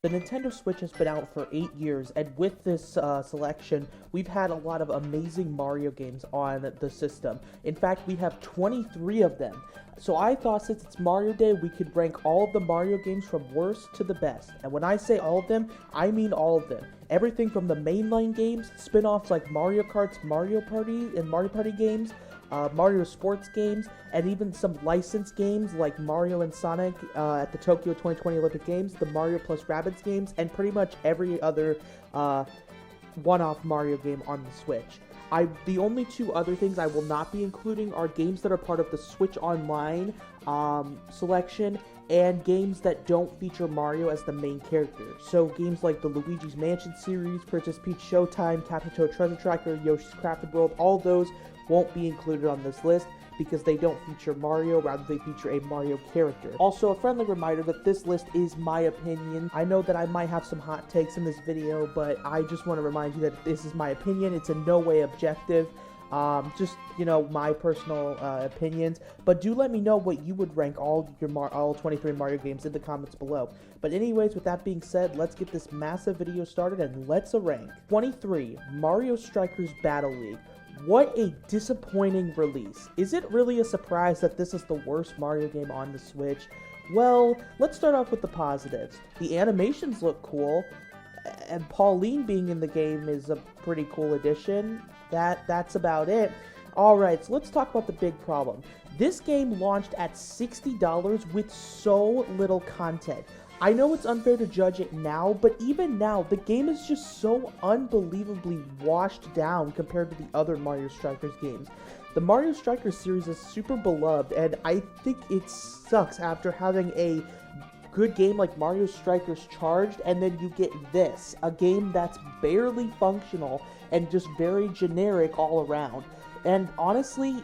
The Nintendo Switch has been out for 8 years, and with this selection, we've had a lot of amazing Mario games on the system. In fact, we have 23 of them. So I thought since it's Mario Day, we could rank all of the Mario games from worst to the best. And when I say all of them, I mean all of them. Everything from the mainline games, spin-offs like Mario Kart's Mario Party and Mario Party games, Mario sports games, and even some licensed games like Mario and Sonic at the Tokyo 2020 Olympic Games, the Mario plus Rabbids games, and pretty much every other one-off Mario game on the Switch. The only two other things I will not be including are games that are part of the Switch Online selection and games that don't feature Mario as the main character. So games like the Luigi's Mansion series, Princess Peach Showtime, Captain Toad Treasure Tracker, Yoshi's Crafted World, all those won't be included on this list because they don't feature Mario, rather they feature a Mario character. Also, a friendly reminder that this list is my opinion. I know that I might have some hot takes in this video, but I just want to remind you that this is my opinion. It's in no way objective. Just, my personal opinions. But do let me know what you would rank all 23 Mario games in the comments below. But anyways, with that being said, let's get this massive video started and let's rank. 23, Mario Strikers Battle League. What a disappointing release. Is it really a surprise that this is the worst Mario game on the Switch? Well, let's start off with the positives. The animations look cool, and Pauline being in the game is a pretty cool addition. That's about it. Alright, so let's talk about the big problem. This game launched at $60 with so little content. I know it's unfair to judge it now, but even now, the game is just so unbelievably washed down compared to the other Mario Strikers games. The Mario Strikers series is super beloved, and I think it sucks after having a good game like Mario Strikers Charged, and then you get this, a game that's barely functional and just very generic all around. And honestly,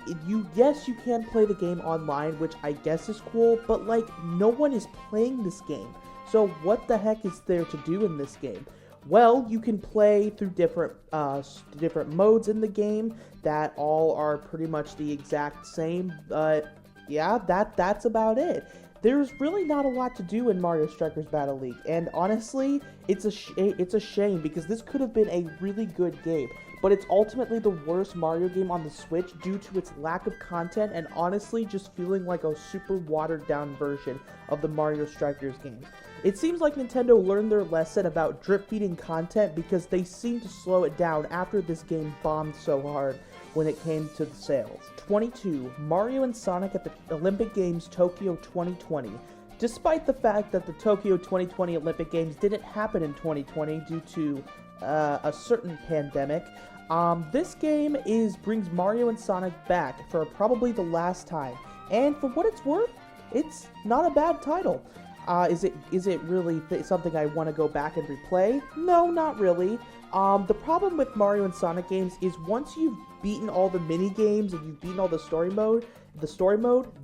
yes, you can play the game online, which I guess is cool, but no one is playing this game. So what the heck is there to do in this game? Well, you can play through different modes in the game that all are pretty much the exact same, but yeah, that's about it. There's really not a lot to do in Mario Strikers Battle League, and honestly, it's a shame because this could have been a really good game, but it's ultimately the worst Mario game on the Switch due to its lack of content and honestly just feeling like a super watered down version of the Mario Strikers games. It seems like Nintendo learned their lesson about drip feeding content because they seem to slow it down after this game bombed so hard when it came to the sales. 22. Mario and Sonic at the Olympic Games Tokyo 2020. Despite the fact that the Tokyo 2020 Olympic Games didn't happen in 2020 due to a certain pandemic, this game brings Mario and Sonic back for probably the last time. And for what it's worth, it's not a bad title. Is it really something I want to go back and replay? No, not really. The problem with Mario and Sonic games is once you've beaten all the mini games and you've beaten all the story mode,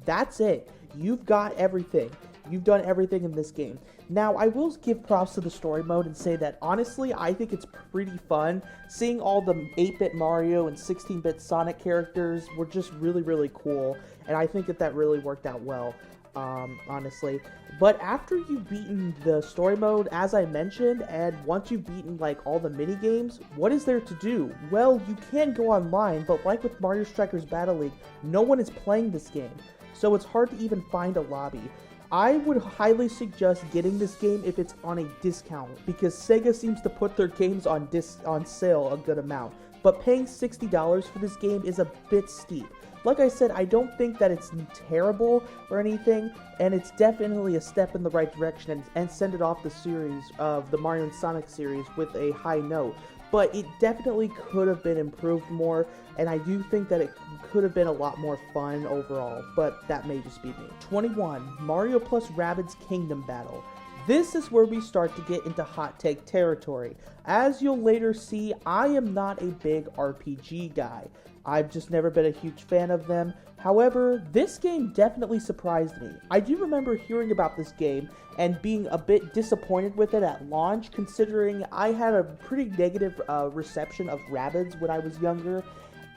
that's it. You've got everything. You've done everything in this game. Now, I will give props to the story mode and say that honestly, I think it's pretty fun. Seeing all the 8-bit Mario and 16-bit Sonic characters were just really, really cool, and I think that really worked out well. Honestly. But after you've beaten the story mode, as I mentioned, and once you've beaten all the mini games, what is there to do? Well, you can go online, but like with Mario Strikers Battle League, no one is playing this game, so it's hard to even find a lobby. I would highly suggest getting this game if it's on a discount, because Sega seems to put their games on sale a good amount, but paying $60 for this game is a bit steep. Like I said, I don't think that it's terrible or anything, and it's definitely a step in the right direction and send it off the series of the Mario and Sonic series with a high note. But it definitely could have been improved more, and I do think that it could have been a lot more fun overall, but that may just be me. 21. Mario plus Rabbids Kingdom Battle. This is where we start to get into hot take territory. As you'll later see, I am not a big RPG guy. I've just never been a huge fan of them. However, this game definitely surprised me. I do remember hearing about this game and being a bit disappointed with it at launch, considering I had a pretty negative reception of Rabbids when I was younger.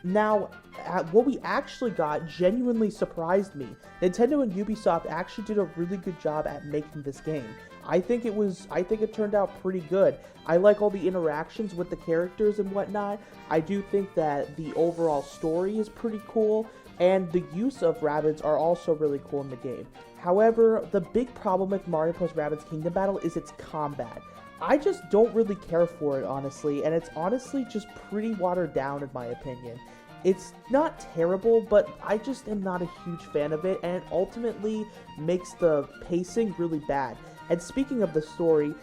Now, what we actually got genuinely surprised me. Nintendo and Ubisoft actually did a really good job at making this game. I think it turned out pretty good. I like all the interactions with the characters and whatnot. I do think that the overall story is pretty cool, and the use of Rabbids are also really cool in the game. However, the big problem with Mario plus Rabbids Kingdom Battle is its combat. I just don't really care for it, honestly, and it's honestly just pretty watered down in my opinion. It's not terrible, but I just am not a huge fan of it, and it ultimately makes the pacing really bad. And speaking of the story,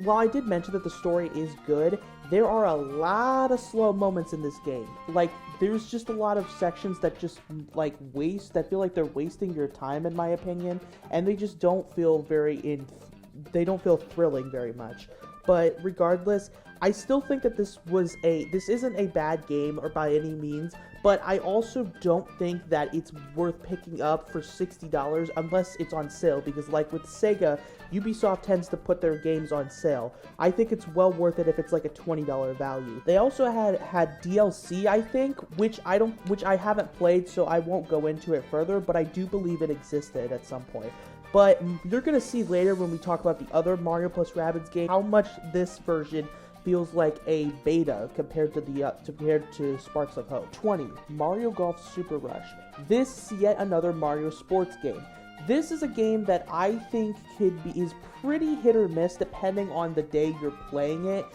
while I did mention that the story is good, there are a lot of slow moments in this game. Like, there's just a lot of sections that just, like, that feel like they're wasting your time, in my opinion, and they just don't feel they don't feel thrilling very much. But regardless, I still think that this isn't a bad game or by any means, but I also don't think that it's worth picking up for $60 unless it's on sale, because like with Sega, Ubisoft tends to put their games on sale. I think it's well worth it if it's like a $20 value. They also had DLC, I think, which I haven't played, so I won't go into it further, but I do believe it existed at some point. But you're gonna see later when we talk about the other Mario plus Rabbids game how much this version feels like a beta compared to Sparks of Hope. 20. Mario Golf Super Rush. This is yet another Mario sports game. This is a game that I think is pretty hit or miss depending on the day you're playing it.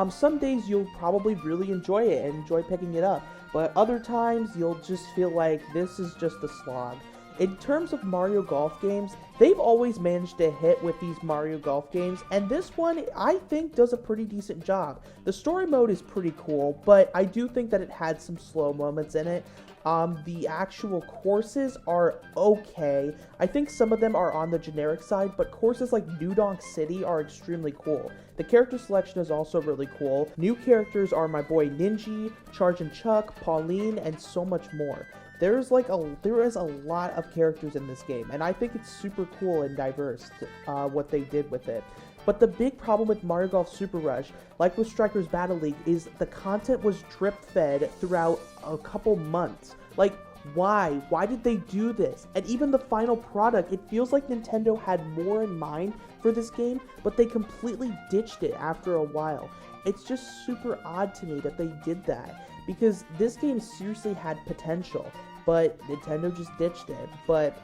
Some days you'll probably really enjoy it and enjoy picking it up, but other times you'll just feel like this is just a slog. In terms of Mario Golf games, they've always managed to hit with these Mario Golf games, and this one, I think, does a pretty decent job. The story mode is pretty cool, but I do think that it had some slow moments in it. The actual courses are okay. I think some of them are on the generic side, but courses like New Donk City are extremely cool. The character selection is also really cool. New characters are my boy Ninji, Chargin' Chuck, Pauline, and so much more. There is a lot of characters in this game, and I think it's super cool and diverse what they did with it. But the big problem with Mario Golf Super Rush, like with Strikers Battle League, is the content was drip-fed throughout a couple months. Like, why? Why did they do this? And even the final product, it feels like Nintendo had more in mind for this game, but they completely ditched it after a while. It's just super odd to me that they did that, because this game seriously had potential, but Nintendo just ditched it. But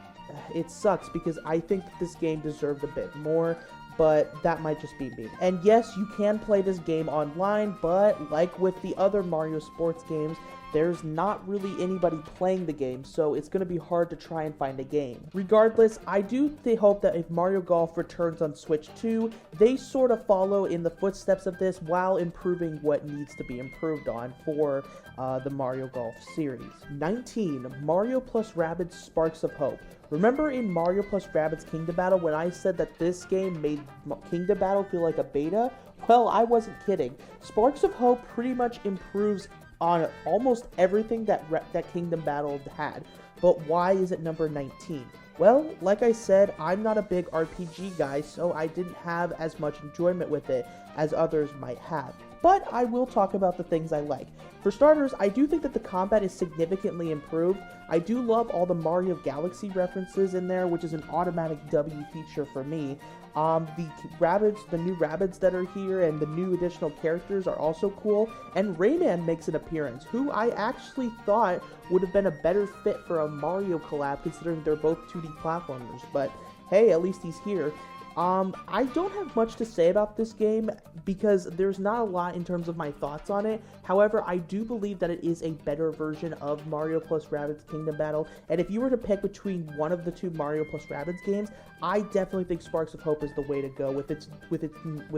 it sucks because I think that this game deserved a bit more, but that might just be me. And yes, you can play this game online, but like with the other Mario sports games, there's not really anybody playing the game, so it's going to be hard to try and find a game. Regardless, I do hope that if Mario Golf returns on Switch 2, they sort of follow in the footsteps of this while improving what needs to be improved on for the Mario Golf series. 19. Mario plus Rabbids Sparks of Hope. Remember in Mario plus Rabbids Kingdom Battle when I said that this game made Kingdom Battle feel like a beta? Well, I wasn't kidding. Sparks of Hope pretty much improves on almost everything that Kingdom Battle had. But why is it number 19? Well, like I said, I'm not a big RPG guy, so I didn't have as much enjoyment with it as others might have. But I will talk about the things I like. For starters, I do think that the combat is significantly improved. I do love all the Mario Galaxy references in there, which is an automatic W feature for me. The new Rabbids that are here and the new additional characters are also cool, and Rayman makes an appearance, who I actually thought would have been a better fit for a Mario collab considering they're both 2D platformers, but hey, at least he's here. I don't have much to say about this game because there's not a lot in terms of my thoughts on it. However, I do believe that it is a better version of Mario plus Rabbids Kingdom Battle, and if you were to pick between one of the two Mario plus Rabbids games, I definitely think Sparks of Hope is the way to go with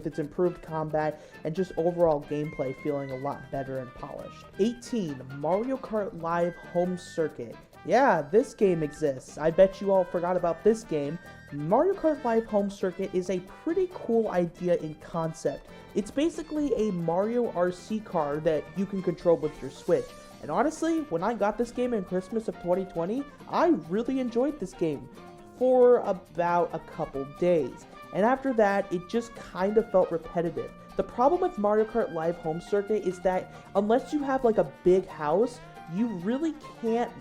its improved combat and just overall gameplay feeling a lot better and polished. 18. Mario Kart Live Home Circuit. Yeah, this game exists. I bet you all forgot about this game. Mario Kart Live Home Circuit is a pretty cool idea in concept. It's basically a Mario RC car that you can control with your Switch. And honestly, when I got this game in Christmas of 2020, I really enjoyed this game for about a couple days. And after that, it just kind of felt repetitive. The problem with Mario Kart Live Home Circuit is that unless you have like a big house, you really can't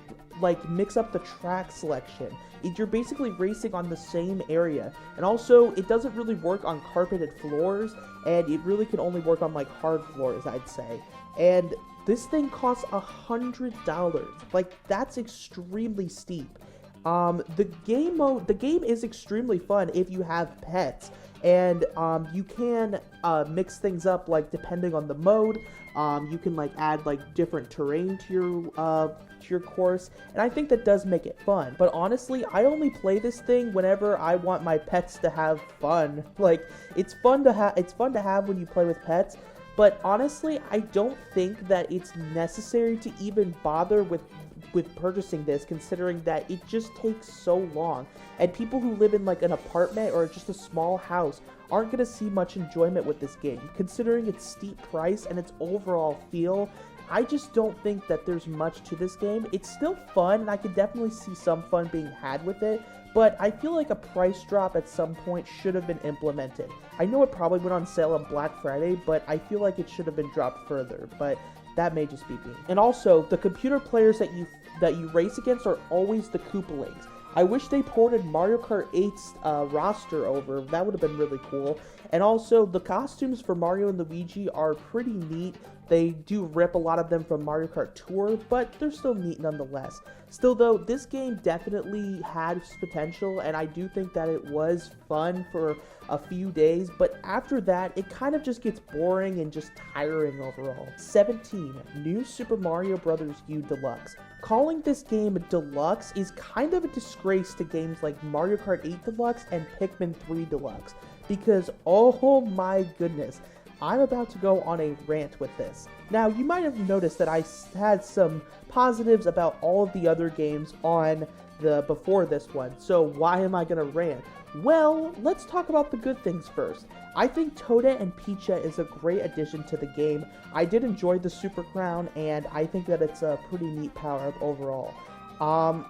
like mix up the track selection. You're basically racing on the same area, and also it doesn't really work on carpeted floors, and it really can only work on like hard floors, I'd say. And this thing costs $100. Like, that's extremely steep. The game is extremely fun if you have pets, and you can mix things up, like depending on the mode. You can like add like different terrain to your course, and I think that does make it fun. But honestly, I only play this thing whenever I want my pets to have fun. Like, it's fun to have when you play with pets. But honestly, I don't think that it's necessary to even bother with purchasing this, considering that it just takes so long, and people who live in like an apartment or just a small house aren't going to see much enjoyment with this game, considering its steep price and its overall feel. I just don't think that there's much to this game. It's still fun, and I could definitely see some fun being had with it, but I feel like a price drop at some point should have been implemented. I know it probably went on sale on Black Friday, but I feel like it should have been dropped further, but that may just be me. And also, the computer players that you race against are always the Koopalings. I wish they ported Mario Kart 8's roster over. That would have been really cool. And also, the costumes for Mario and Luigi are pretty neat. They do rip a lot of them from Mario Kart Tour, but they're still neat nonetheless. Still though, this game definitely had potential, and I do think that it was fun for a few days, but after that, it kind of just gets boring and just tiring overall. 17. New Super Mario Bros. U Deluxe. Calling this game Deluxe is kind of a disgrace to games like Mario Kart 8 Deluxe and Pikmin 3 Deluxe, because oh my goodness, I'm about to go on a rant with this. Now, you might have noticed that I had some positives about all of the other games on before this one, so why am I gonna rant? Well, let's talk about the good things first. I think Toadette and Peachette is a great addition to the game. I did enjoy the Super Crown, and I think that it's a pretty neat power-up overall.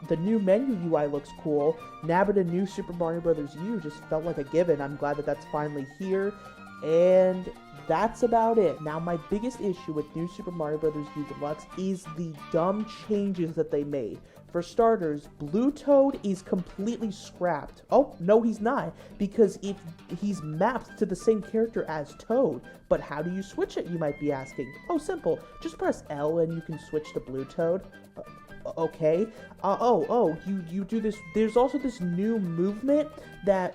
The new menu UI looks cool. Nabbit and New Super Mario Bros. U just felt like a given. I'm glad that that's finally here, and that's about it. Now, my biggest issue with New Super Mario Bros. U Deluxe is the dumb changes that they made. For starters, Blue Toad is completely scrapped. Oh, no, he's not, because he's mapped to the same character as Toad. But how do you switch it, you might be asking? Oh, simple. Just press L and you can switch to Blue Toad. Okay. You do this. There's also this new movement that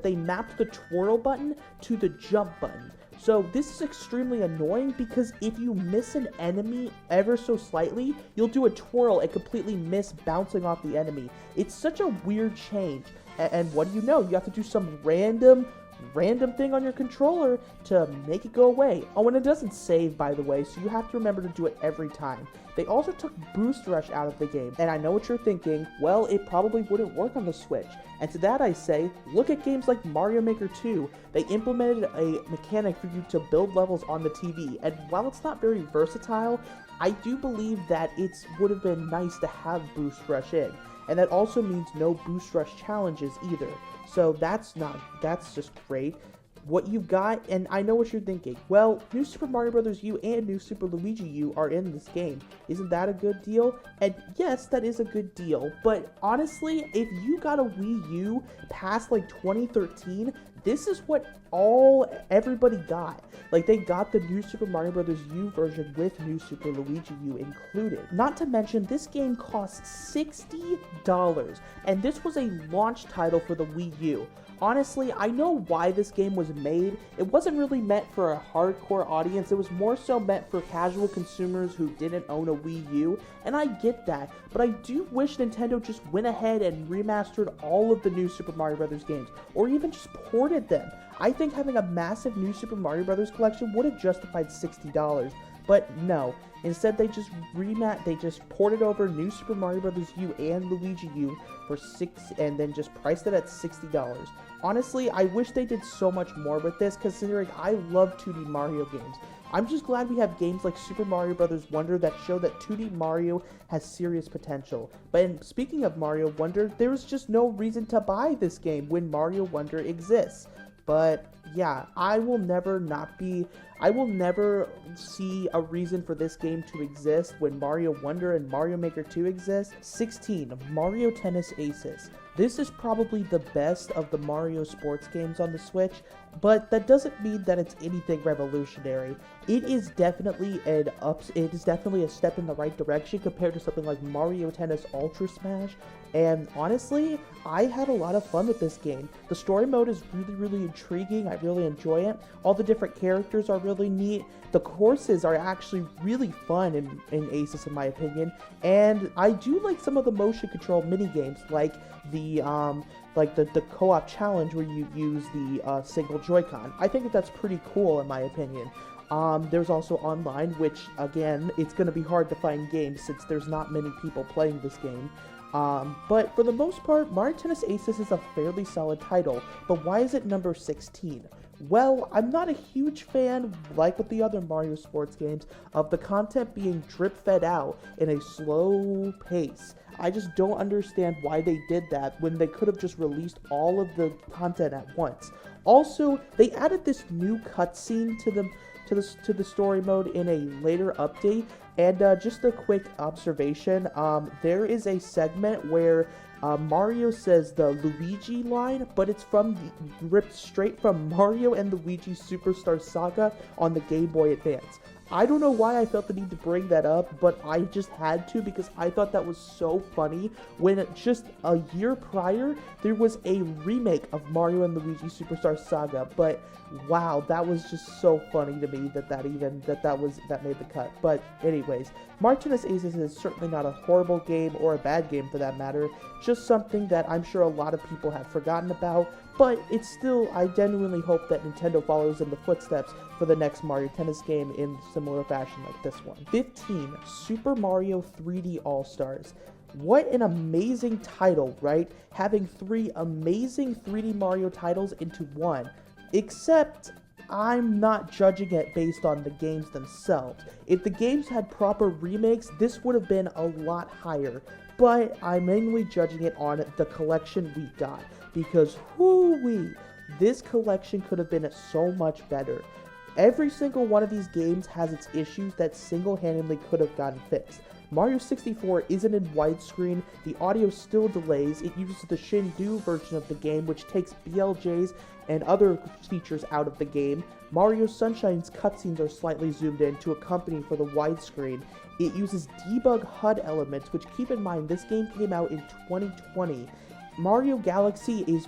they mapped the twirl button to the jump button. So this is extremely annoying, because if you miss an enemy ever so slightly, you'll do a twirl and completely miss bouncing off the enemy. It's such a weird change. And what do you know? You have to do some random thing on your controller to make it go away. Oh, and it doesn't save, by the way, so you have to remember to do it every time. They also took Boost Rush out of the game, and I know what you're thinking, well, it probably wouldn't work on the Switch. And to that I say, look at games like Mario Maker 2. They implemented a mechanic for you to build levels on the TV, and while it's not very versatile, I do believe that it would have been nice to have Boost Rush in. And that also means no Boost Rush challenges either. So that's just great. What you've got, and I know what you're thinking, well, New Super Mario Bros. U and New Super Luigi U are in this game. Isn't that a good deal? And yes, that is a good deal, but honestly, if you got a Wii U past like 2013, this is what everybody got. Like, they got the New Super Mario Bros. U version with New Super Luigi U included. Not to mention, this game costs $60, and this was a launch title for the Wii U. Honestly, I know why this game was made. It wasn't really meant for a hardcore audience. It was more so meant for casual consumers who didn't own a Wii U, and I get that. But I do wish Nintendo just went ahead and remastered all of the New Super Mario Bros. Games, or even just ported them. I think having a massive New Super Mario Bros. Collection would have justified $60. But no, instead they just ported over New Super Mario Bros. U and Luigi U for and then just priced it at $60. Honestly, I wish they did so much more with this, considering I love 2D Mario games. I'm just glad we have games like Super Mario Bros. Wonder that show that 2D Mario has serious potential. But speaking of Mario Wonder, there is just no reason to buy this game when Mario Wonder exists. But yeah, I will never see a reason for this game to exist when Mario Wonder and Mario Maker 2 exist. 16, Mario Tennis Aces. This is probably the best of the Mario sports games on the Switch, but that doesn't mean that it's anything revolutionary. It is definitely a step in the right direction compared to something like Mario Tennis Ultra Smash, and honestly, I had a lot of fun with this game. The story mode is really, really intriguing. I really enjoy it. All the different characters are really neat. The courses are actually really fun in Aces, in my opinion. And I do like some of the motion control mini games, like the co-op challenge where you use the single Joy-Con. I think that's pretty cool, in my opinion. There's also online, which, again, it's going to be hard to find games since there's not many people playing this game. But for the most part, Mario Tennis Aces is a fairly solid title, but why is it number 16? Well, I'm not a huge fan, like with the other Mario sports games, of the content being drip-fed out in a slow pace. I just don't understand why they did that when they could have just released all of the content at once. Also, they added this new cutscene to the story mode in a later update, and just a quick observation, there is a segment where Mario says the Luigi line, but it's ripped straight from Mario and Luigi Superstar Saga on the Game Boy Advance. I don't know why I felt the need to bring that up, but I just had to because I thought that was so funny when just a year prior, there was a remake of Mario and Luigi Superstar Saga, but wow, that was just so funny to me that made the cut. But anyways, Mario Tennis Aces is certainly not a horrible game or a bad game for that matter, just something that I'm sure a lot of people have forgotten about, but it's still, I genuinely hope that Nintendo follows in the footsteps for the next Mario Tennis game in similar fashion like this one. 15, Super Mario 3D All-Stars. What an amazing title, right? Having 3 amazing 3D Mario titles into one. Except, I'm not judging it based on the games themselves. If the games had proper remakes, this would have been a lot higher. But I'm mainly judging it on the collection we got. Because, whoo-wee, this collection could have been so much better. Every single one of these games has its issues that single-handedly could have gotten fixed. Mario 64 isn't in widescreen, the audio still delays, it uses the Shin-Do version of the game which takes BLJs and other features out of the game. Mario Sunshine's cutscenes are slightly zoomed in to accompany for the widescreen. It uses debug HUD elements, which, keep in mind, this game came out in 2020. Mario Galaxy is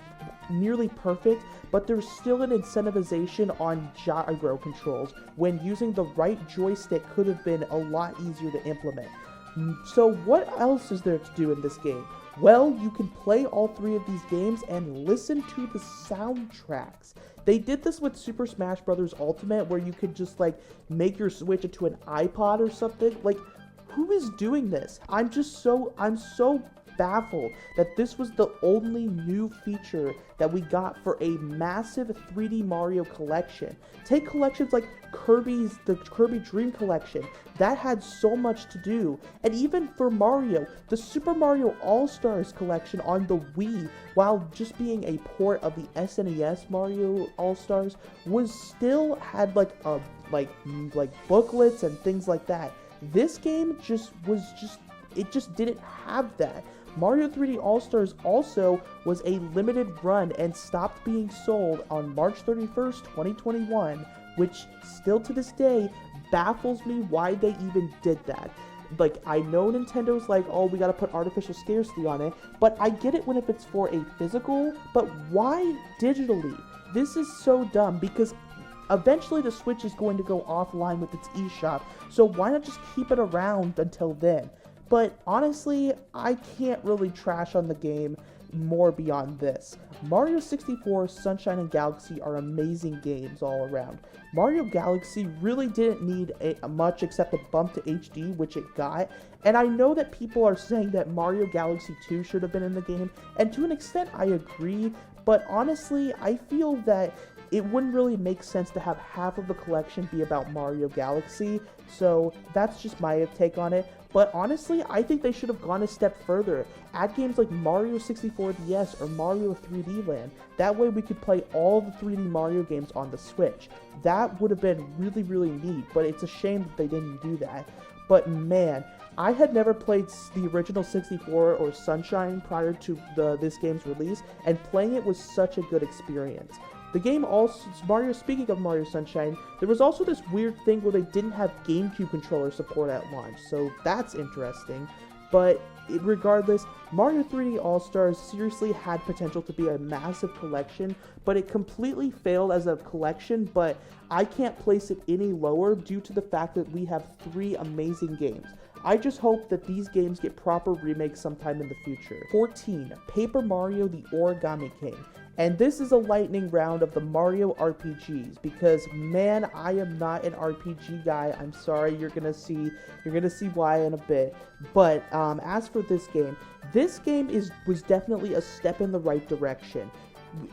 nearly perfect, but there's still an incentivization on gyro controls when using the right joystick could have been a lot easier to implement. So what else is there to do in this game? Well, you can play all 3 of these games and listen to the soundtracks. They did this with Super Smash Bros. Ultimate, where you could just, make your Switch into an iPod or something. Who is doing this? I'm so baffled that this was the only new feature that we got for a massive 3D Mario collection. Take collections like the Kirby Dream Collection. That had so much to do. And even for Mario, the Super Mario All-Stars collection on the Wii, while just being a port of the SNES Mario All-Stars, had booklets and things like that. This game just didn't have that. Mario 3D All-Stars also was a limited run and stopped being sold on March 31st, 2021, which still to this day baffles me why they even did that. I know Nintendo's oh, we gotta put artificial scarcity on it, but I get it if it's for a physical, but why digitally? This is so dumb because eventually the Switch is going to go offline with its eShop, so why not just keep it around until then? But honestly, I can't really trash on the game more beyond this. Mario 64, Sunshine, and Galaxy are amazing games all around. Mario Galaxy really didn't need much except a bump to HD, which it got, and I know that people are saying that Mario Galaxy 2 should have been in the game, and to an extent I agree, but honestly, I feel that it wouldn't really make sense to have half of the collection be about Mario Galaxy, So that's just my take on it. But honestly, I think they should have gone a step further. Add games like Mario 64 DS or Mario 3D Land. That way we could play all the 3D Mario games on the Switch. That would have been really, really neat, but it's a shame that they didn't do that. But man, I had never played the original 64 or Sunshine prior to this game's release, and playing it was such a good experience. The game also, speaking of Mario Sunshine, there was also this weird thing where they didn't have GameCube controller support at launch, so that's interesting. But regardless, Mario 3D All-Stars seriously had potential to be a massive collection, but it completely failed as a collection, but I can't place it any lower due to the fact that we have 3 amazing games. I just hope that these games get proper remakes sometime in the future. 14. Paper Mario: The Origami King. And this is a lightning round of the Mario RPGs because, man, I am not an RPG guy. I'm sorry, you're gonna see why in a bit. But as for this game was definitely a step in the right direction.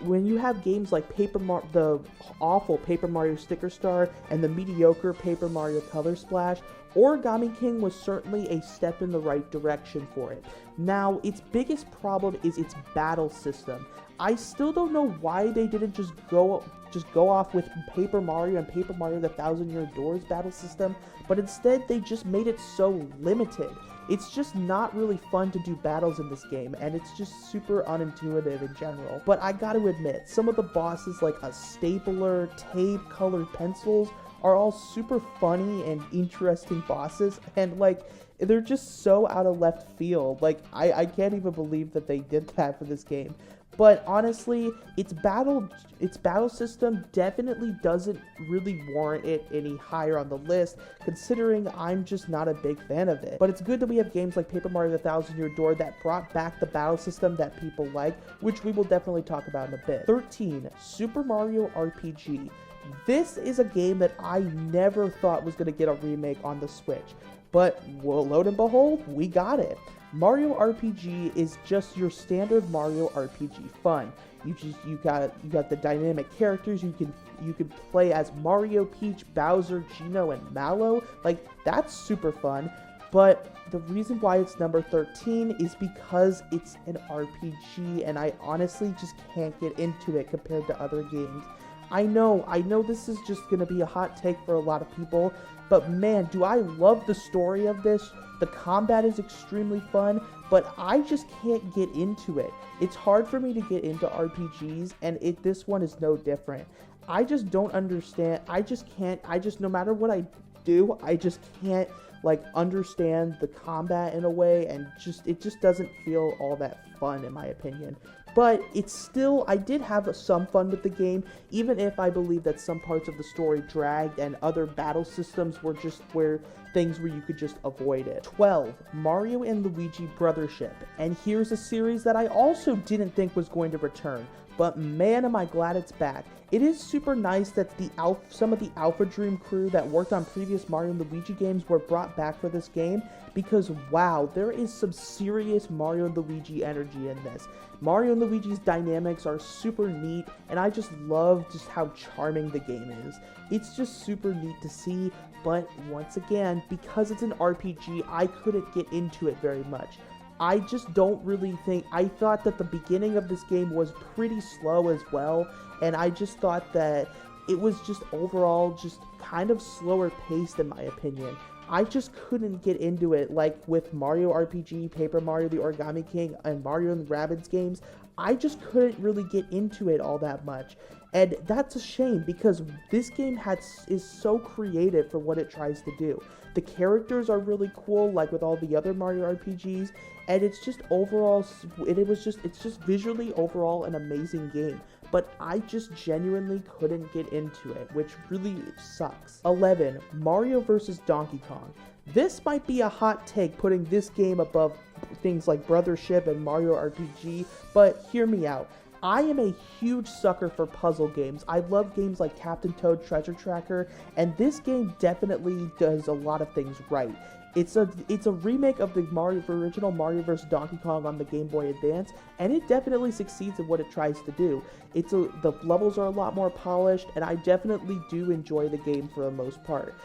When you have games like the awful Paper Mario Sticker Star and the mediocre Paper Mario Color Splash, Origami King was certainly a step in the right direction for it. Now, its biggest problem is its battle system. I still don't know why they didn't just go off with Paper Mario and Paper Mario the Thousand Year Doors battle system, but instead they just made it so limited. It's just not really fun to do battles in this game, and it's just super unintuitive in general. But I gotta admit, some of the bosses like a stapler, tape, colored pencils are all super funny and interesting bosses, and like, they're just so out of left field. Like, I can't even believe that they did that for this game. But honestly, its battle system definitely doesn't really warrant it any higher on the list, considering I'm just not a big fan of it. But it's good that we have games like Paper Mario the Thousand Year Door that brought back the battle system that people like, which we will definitely talk about in a bit. 13. Super Mario RPG. This is a game that I never thought was going to get a remake on the Switch, but well, lo and behold, we got it. Mario RPG is just your standard Mario RPG fun. You got the dynamic characters. You can play as Mario, Peach, Bowser, Geno, and Mallow. Like, that's super fun. But the reason why it's number 13 is because it's an RPG, and I honestly just can't get into it compared to other games. I know this is just gonna be a hot take for a lot of people, but man, do I love the story of this. The combat is extremely fun, but I just can't get into it. It's hard for me to get into RPGs, and this one is no different. I just don't understand. No matter what I do, I just can't like understand the combat in a way, and it just doesn't feel all that fun in my opinion. But it's still, I did have some fun with the game, even if I believe that some parts of the story dragged and other battle systems were just things where you could just avoid it. 12. Mario and Luigi Brothership. And here's a series that I also didn't think was going to return, but man am I glad it's back. It is super nice that some of the Alpha Dream crew that worked on previous Mario and Luigi games were brought back for this game, because wow, there is some serious Mario and Luigi energy in this. Mario and Luigi's dynamics are super neat, and I just love just how charming the game is. It's just super neat to see, but once again, because it's an RPG, I couldn't get into it very much. I just don't really think, I thought that the beginning of this game was pretty slow as well, and I just thought that it was just overall just kind of slower paced in my opinion. I just couldn't get into it like with Mario RPG, Paper Mario the Origami King, and Mario and Rabbids games. I just couldn't really get into it all that much. And that's a shame because this game is so creative for what it tries to do. The characters are really cool, like with all the other Mario RPGs, and it's just overall, it's just visually overall an amazing game. But I just genuinely couldn't get into it, which really sucks. 11. Mario vs. Donkey Kong. This might be a hot take, putting this game above things like Brothership and Mario RPG, but hear me out. I am a huge sucker for puzzle games. I love games like Captain Toad Treasure Tracker, and this game definitely does a lot of things right. It's a remake of the original Mario vs. Donkey Kong on the Game Boy Advance, and it definitely succeeds in what it tries to do. The levels are a lot more polished, and I definitely do enjoy the game for the most part.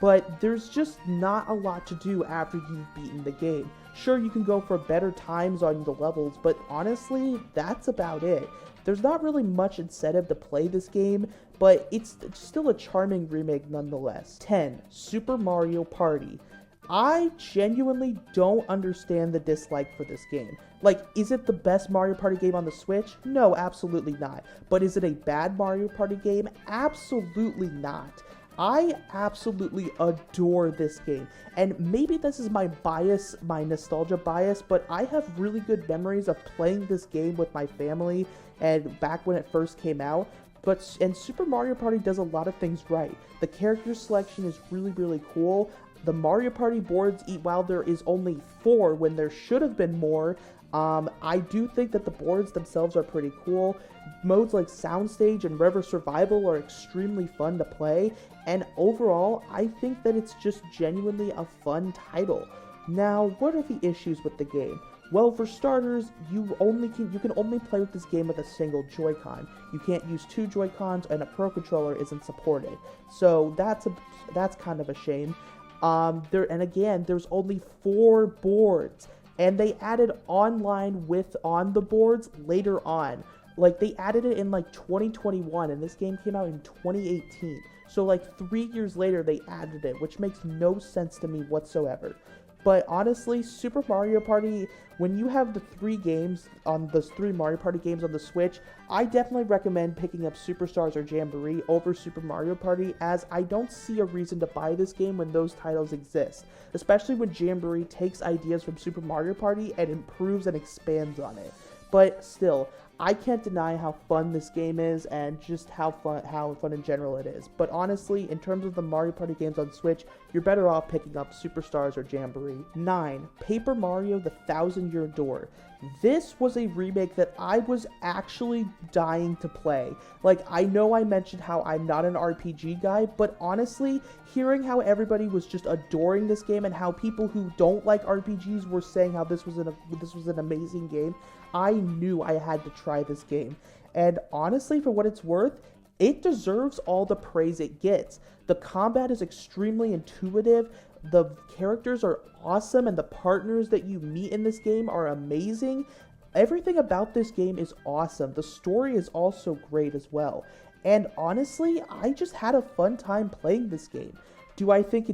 but there's just not a lot to do after you've beaten the game. Sure, you can go for better times on the levels, but honestly, that's about it. There's not really much incentive to play this game, but it's still a charming remake nonetheless. 10. Super Mario Party. I genuinely don't understand the dislike for this game. Like, is it the best Mario Party game on the Switch? No, absolutely not. But is it a bad Mario Party game? Absolutely not. I absolutely adore this game, and maybe this is my bias, my nostalgia bias, but I have really good memories of playing this game with my family and back when it first came out. And Super Mario Party does a lot of things right. The character selection is really cool. The Mario Party boards, while there is only 4 when there should have been more, I do think that the boards themselves are pretty cool. Modes like Soundstage and River Survival are extremely fun to play, and overall, I think that it's just genuinely a fun title. Now, what are the issues with the game? Well, for starters, you can only play with this game with a single Joy-Con. You can't use 2 Joy-Cons, and a Pro Controller isn't supported. So that's kind of a shame. There's only 4 boards, and they added online on the boards later on. Like, they added it in, 2021, and this game came out in 2018. So, 3 years later, they added it, which makes no sense to me whatsoever. But honestly, Super Mario Party, when you have the 3 games on those 3 Mario Party games on the Switch, I definitely recommend picking up Superstars or Jamboree over Super Mario Party, as I don't see a reason to buy this game when those titles exist, especially when Jamboree takes ideas from Super Mario Party and improves and expands on it. But still, I can't deny how fun this game is and just how fun in general it is. But honestly, in terms of the Mario Party games on Switch, you're better off picking up Superstars or Jamboree. 9. Paper Mario: The Thousand-Year Door. This was a remake that I was actually dying to play. I know I mentioned how I'm not an RPG guy, but honestly, hearing how everybody was just adoring this game and how people who don't like RPGs were saying how this was an amazing game, I knew I had to try this game. And honestly, for what it's worth, it deserves all the praise it gets. The combat is extremely intuitive, the characters are awesome, and the partners that you meet in this game are amazing. Everything about this game is awesome. The story is also great as well. And honestly, I just had a fun time playing this game. Do I think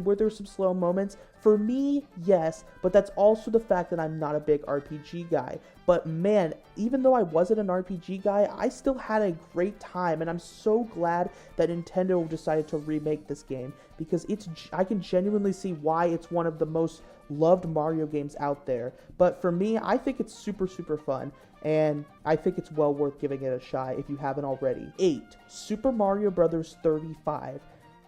were there some slow moments? For me, yes, but that's also the fact that I'm not a big RPG guy. But man, even though I wasn't an RPG guy, I still had a great time, and I'm so glad that Nintendo decided to remake this game, because I can genuinely see why it's one of the most loved Mario games out there. But for me, I think it's super fun, and I think it's well worth giving it a shot if you haven't already. 8. Super Mario Bros. 35.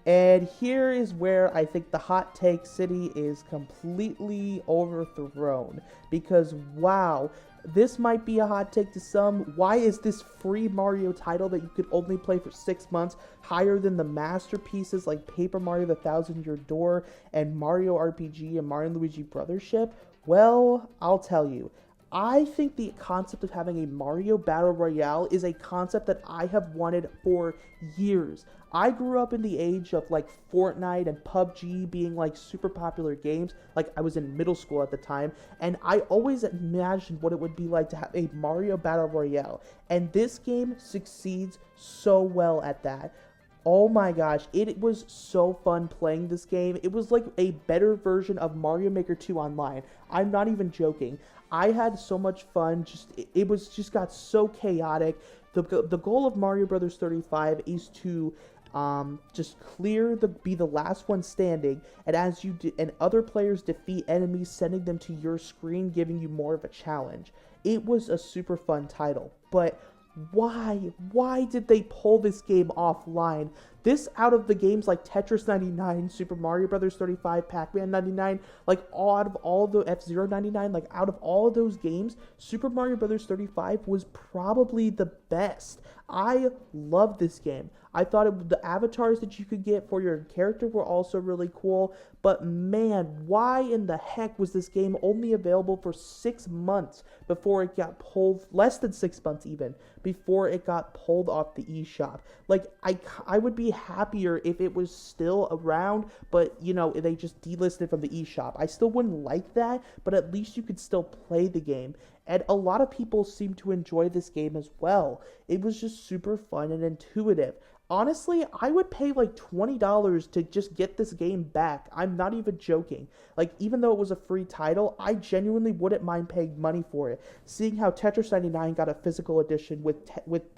And here is where I think the hot take city is completely overthrown, because wow, this might be a hot take to some. Why is this free Mario title that you could only play for 6 months higher than the masterpieces like Paper Mario: The Thousand-Year Door and Mario RPG and Mario & Luigi Brothership? Well, I'll tell you. I think the concept of having a Mario Battle Royale is a concept that I have wanted for years. I grew up in the age of Fortnite and PUBG being super popular games. I was in middle school at the time, and I always imagined what it would be like to have a Mario Battle Royale. And this game succeeds so well at that. Oh my gosh, it was so fun playing this game. It was like a better version of Mario Maker 2 online. I'm not even joking. I had so much fun. It got so chaotic. The goal of Mario Bros. 35 is to just be the last one standing, and and other players defeat enemies, sending them to your screen, giving you more of a challenge. It was a super fun title, but why did they pull this game offline? This out of the games like Tetris 99, Super Mario Bros. 35, Pac-Man 99, out of all the F-Zero 99, out of all of those games, Super Mario Bros. 35 was probably the best. I love this game. I thought the avatars that you could get for your character were also really cool, but man, why in the heck was this game only available for 6 months before it got pulled, less than 6 months even, before it got pulled off the eShop? I would be happier if it was still around, but, you know, they just delisted from the eShop. I still wouldn't like that, but at least you could still play the game. And a lot of people seem to enjoy this game as well. It was just super fun and intuitive. Honestly, I would pay like $20 to just get this game back. I'm not even joking. Like, even though it was a free title, I genuinely wouldn't mind paying money for it. Seeing how Tetris 99 got a physical edition with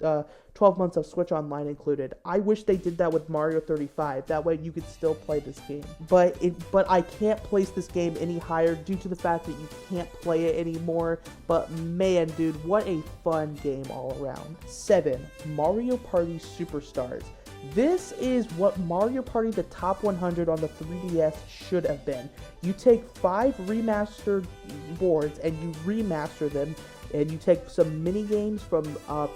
12 months of Switch Online included. I wish they did that with Mario 35. That way you could still play this game. But I can't place this game any higher due to the fact that you can't play it anymore. But man, dude, what a fun game all around. 7. Mario Party Superstars. This is what Mario Party the Top 100 on the 3DS should have been. You take 5 remastered boards and you remaster them, and you take some mini games from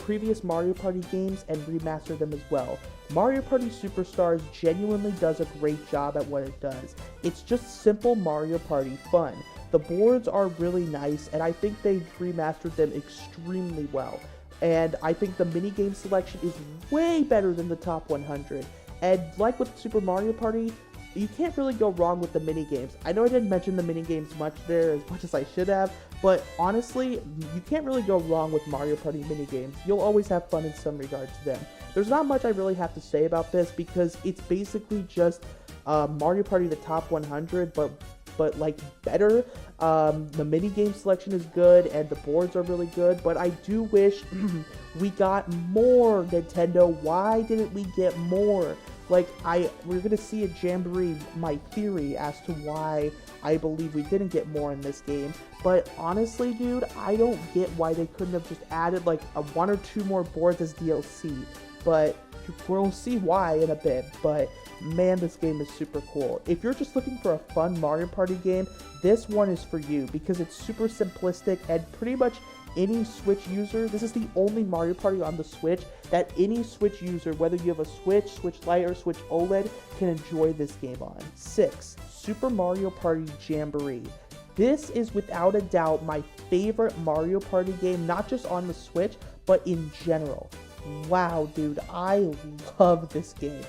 previous Mario Party games and remaster them as well. Mario Party Superstars genuinely does a great job at what it does. It's just simple Mario Party fun. The boards are really nice, and I think they've remastered them extremely well. And I think the minigame selection is way better than the top 100. And like with Super Mario Party, you can't really go wrong with the minigames. I know I didn't mention the minigames much there, as much as I should have, but honestly, you can't really go wrong with Mario Party minigames. You'll always have fun in some regard to them. There's not much I really have to say about this because it's basically just Mario Party the Top 100, but like better. The minigame selection is good and the boards are really good, but I do wish we got more, Nintendo. Why didn't we get more? Like, we're gonna see at Jamboree my theory as to why I believe we didn't get more in this game. But honestly, dude, I don't get why they couldn't have just added like a 1 or 2 more boards as DLC. But we'll see why in a bit. But man, this game is super cool. If you're just looking for a fun Mario Party game, this one is for you because it's super simplistic and pretty much any Switch user, this is the only Mario Party on the Switch that any Switch user, whether you have a Switch, Switch Lite, or Switch OLED, can enjoy this game on. 6. Super Mario Party Jamboree. This is without a doubt my favorite Mario Party game, not just on the Switch, but in general. Wow, dude, I love this game.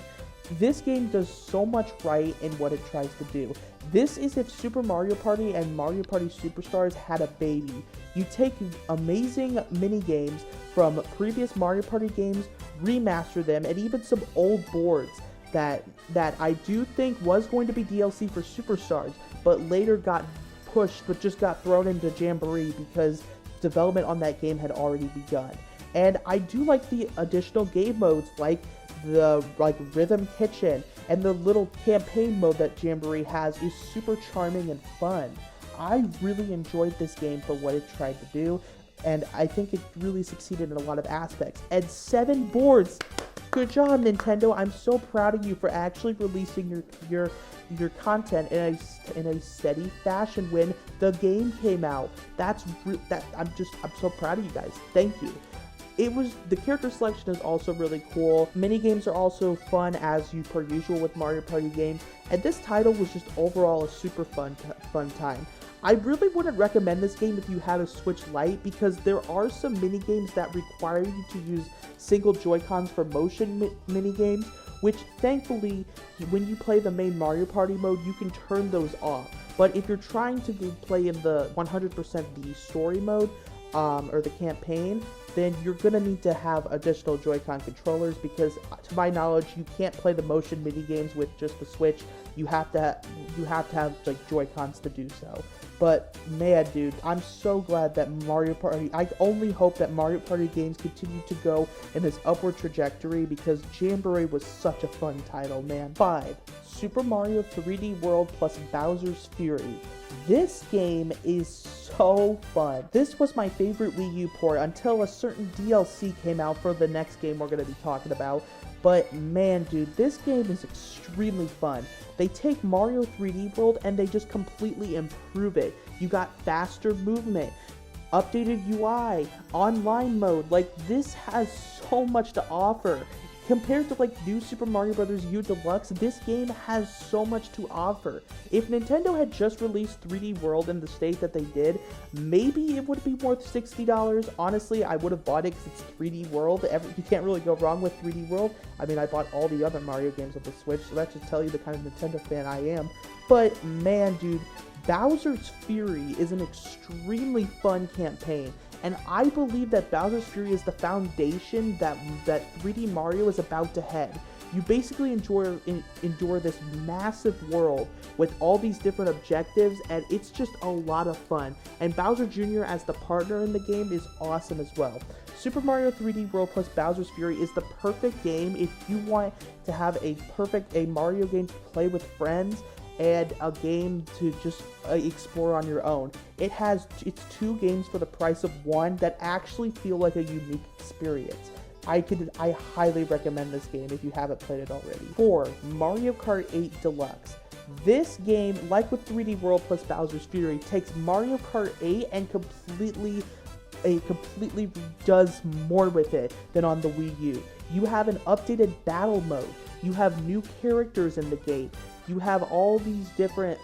This game does so much right in what it tries to do. This is if Super Mario Party and Mario Party Superstars had a baby. You take amazing mini games from previous Mario Party games, remaster them, and even some old boards that I do think was going to be DLC for Superstars, but later got pushed, but just got thrown into Jamboree because development on that game had already begun. And I do like the additional game modes like the Rhythm Kitchen and the little campaign mode that Jamboree has is super charming and fun. I really enjoyed this game for what it tried to do, and I think it really succeeded in a lot of aspects. And 7 boards! Good job, Nintendo! I'm so proud of you for actually releasing your content in a steady fashion when the game came out. I'm so proud of you guys. Thank you. The character selection is also really cool. Mini games are also fun as per usual with Mario Party games, and this title was just overall a super fun time. I really wouldn't recommend this game if you had a Switch Lite because there are some mini games that require you to use single Joy-Cons for motion mini games, which thankfully when you play the main Mario Party mode you can turn those off. But if you're trying to play in the 100% the story mode or the campaign, then you're going to need to have additional Joy-Con controllers because, to my knowledge, you can't play the motion mini-games with just the Switch. You have to have like Joy-Cons to do so. But man, dude, I'm so glad that Mario Party, I only hope that Mario Party games continue to go in this upward trajectory because Jamboree was such a fun title, man. 5. Super Mario 3D World plus Bowser's Fury. This game is so fun. This was my favorite Wii U port until a certain DLC came out for the next game we're going to be talking about. But man, dude, this game is extremely fun. They take Mario 3D World and they just completely improve it. You got faster movement, updated UI, online mode. Like, this has so much to offer. Compared to like New Super Mario Bros. U Deluxe, this game has so much to offer. If Nintendo had just released 3D World in the state that they did, maybe it would be worth $60. Honestly, I would have bought it because it's 3D World. You can't really go wrong with 3D World. I mean, I bought all the other Mario games on the Switch, so that should tell you the kind of Nintendo fan I am. But man, dude, Bowser's Fury is an extremely fun campaign. And I believe that Bowser's Fury is the foundation that 3D Mario is about to head. You basically endure this massive world with all these different objectives, and it's just a lot of fun. And Bowser Jr. as the partner in the game is awesome as well. Super Mario 3D World plus Bowser's Fury is the perfect game if you want to have a Mario game to play with friends and a game to just explore on your own. It's 2 games for the price of 1 that actually feel like a unique experience. I highly recommend this game if you haven't played it already. 4. Mario Kart 8 Deluxe. This game, like with 3D World plus Bowser's Fury, takes Mario Kart 8 and completely does more with it than on the Wii U. You have an updated battle mode. You have new characters in the game. You have all these different,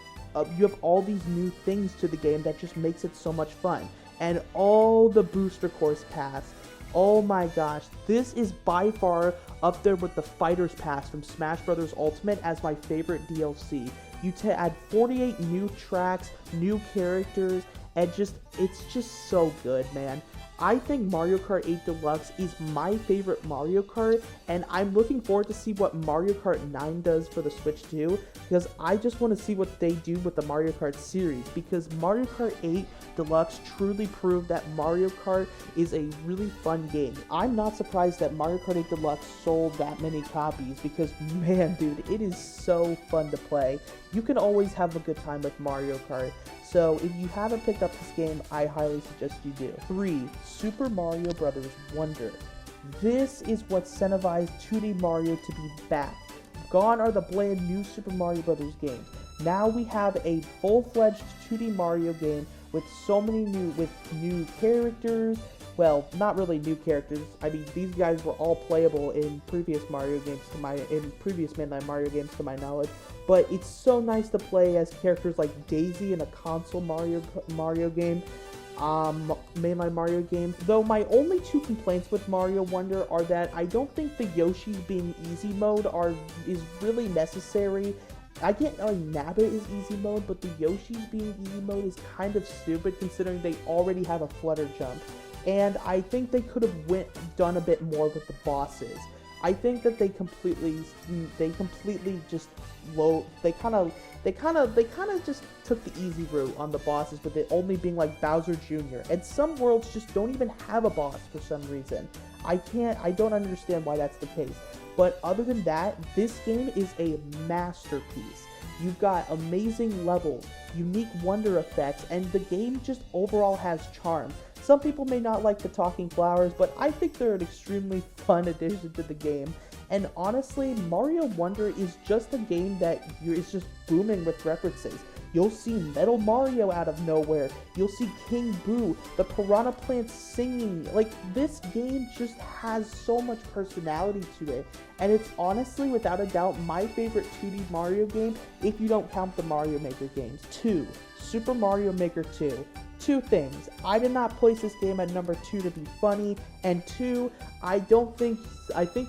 all these new things to the game that just makes it so much fun. And all the booster course pass. Oh my gosh, this is by far up there with the Fighter's Pass from Smash Bros. Ultimate as my favorite DLC. You add 48 new tracks, new characters, and it's just so good, man. I think Mario Kart 8 Deluxe is my favorite Mario Kart, and I'm looking forward to see what Mario Kart 9 does for the Switch too, because I just want to see what they do with the Mario Kart series, because Mario Kart 8 Deluxe truly proved that Mario Kart is a really fun game. I'm not surprised that Mario Kart 8 Deluxe sold that many copies, because man, dude, it is so fun to play. You can always have a good time with Mario Kart. So if you haven't picked up this game, I highly suggest you do. 3. Super Mario Bros. Wonder. This is what incentivized 2D Mario to be back. Gone are the bland new Super Mario Bros. Games. Now we have a full-fledged 2D Mario game with so many new characters. Well, not really new characters. I mean, these guys were all playable in previous Mario games previous mainline Mario games to my knowledge. But it's so nice to play as characters like Daisy in a console Mario game, mainline Mario game. Though my only 2 complaints with Mario Wonder are that I don't think the Yoshi's being easy mode is really necessary. I get Nabbit is easy mode, but the Yoshi's being easy mode is kind of stupid considering they already have a flutter jump. And I think they could have done a bit more with the bosses. I think that they completely just they kind of just took the easy route on the bosses, with it only being like Bowser Jr. And some worlds just don't even have a boss for some reason. I don't understand why that's the case. But other than that, this game is a masterpiece. You've got amazing levels, unique wonder effects, and the game just overall has charm. Some people may not like the talking flowers, but I think they're an extremely fun addition to the game. And honestly, Mario Wonder is just a game that is just booming with references. You'll see Metal Mario out of nowhere. You'll see King Boo, the Piranha Plants singing. Like, this game just has so much personality to it. And it's honestly, without a doubt, my favorite 2D Mario game, if you don't count the Mario Maker games. 2. Super Mario Maker 2. 2 things. I did not place this game at number 2 to be funny, and 2, I think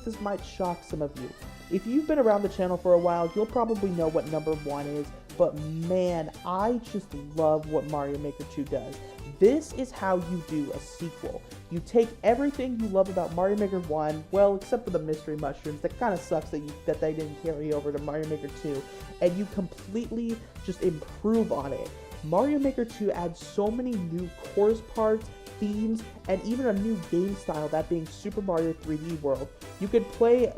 this might shock some of you. If you've been around the channel for a while, you'll probably know what number 1 is, but man, I just love what Mario Maker 2 does. This is how you do a sequel. You take everything you love about Mario Maker 1, well, except for the mystery mushrooms, that kind of sucks that they didn't carry over to Mario Maker 2, and you completely just improve on it. Mario Maker 2 adds so many new course parts, themes, and even a new game style, that being Super Mario 3D World. You can play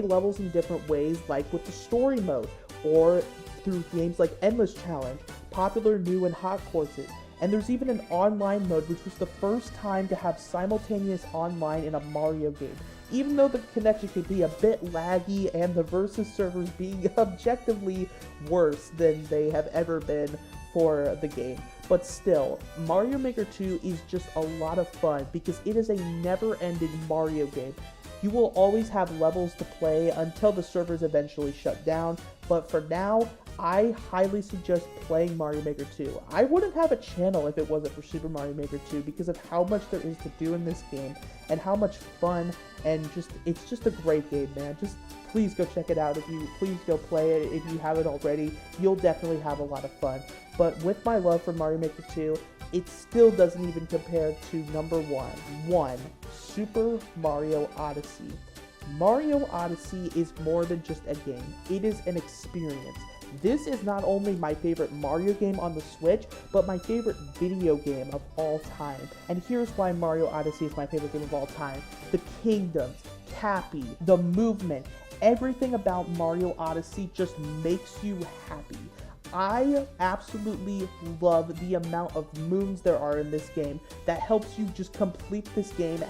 levels in different ways, like with the story mode, or through games like Endless Challenge, popular new and hot courses. And there's even an online mode, which was the first time to have simultaneous online in a Mario game. Even though the connection could be a bit laggy and the versus servers being objectively worse than they have ever been for the game. But still, Mario Maker 2 is just a lot of fun because it is a never-ending Mario game. You will always have levels to play until the servers eventually shut down, but for now, I highly suggest playing Mario Maker 2. I wouldn't have a channel if it wasn't for Super Mario Maker 2 because of how much there is to do in this game and how much fun and it's just a great game, man. Just please go check it out. Please go play it if you haven't already. You'll definitely have a lot of fun. But with my love for Mario Maker 2, it still doesn't even compare to number one, Super Mario Odyssey. Mario Odyssey is more than just a game. It is an experience. This is not only my favorite Mario game on the Switch, but my favorite video game of all time. And here's why Mario Odyssey is my favorite game of all time. The kingdoms, Cappy, the movement, everything about Mario Odyssey just makes you happy. I absolutely love the amount of moons there are in this game that helps you just complete this game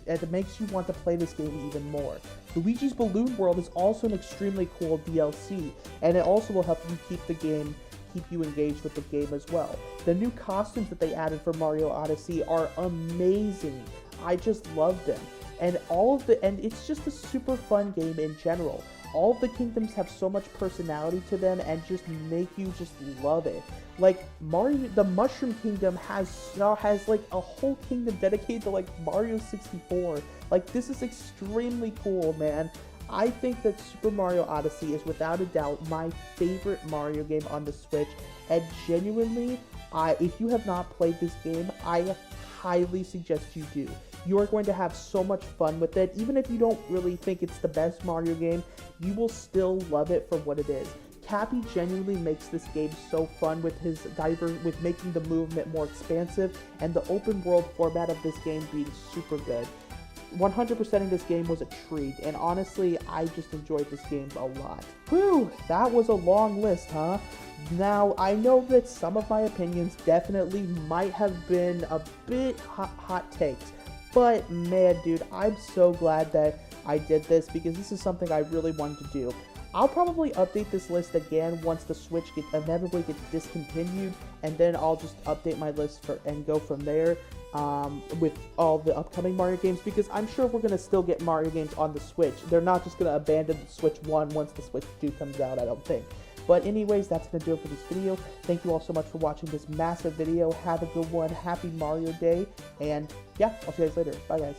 it makes you want to play this game even more. Luigi's Balloon World is also an extremely cool DLC, and it also will help you keep you engaged with the game as well. The new costumes that they added for Mario Odyssey are amazing. I just love them. And it's just a super fun game in general. All of the kingdoms have so much personality to them and just make you just love it. Like the Mushroom Kingdom has like a whole kingdom dedicated to like Mario 64. Like this is extremely cool, man. I think that Super Mario Odyssey is without a doubt my favorite Mario game on the Switch, and genuinely, if you have not played this game, I highly suggest you do. You are going to have so much fun with it. Even if you don't really think it's the best Mario game, you will still love it for what it is. Cappy genuinely makes this game so fun with with making the movement more expansive and the open world format of this game being super good. 100%ing this game was a treat, and honestly, I just enjoyed this game a lot. Whew, that was a long list, huh? Now, I know that some of my opinions definitely might have been a bit hot takes, but man, dude, I'm so glad that I did this because this is something I really wanted to do. I'll probably update this list again once the Switch inevitably gets discontinued, and then I'll just update my list and go from there with all the upcoming Mario games, because I'm sure we're going to still get Mario games on the Switch. They're not just going to abandon the Switch 1 once the Switch 2 comes out, I don't think. But anyways, that's going to do it for this video. Thank you all so much for watching this massive video. Have a good one. Happy Mario Day. And yeah, I'll see you guys later. Bye, guys.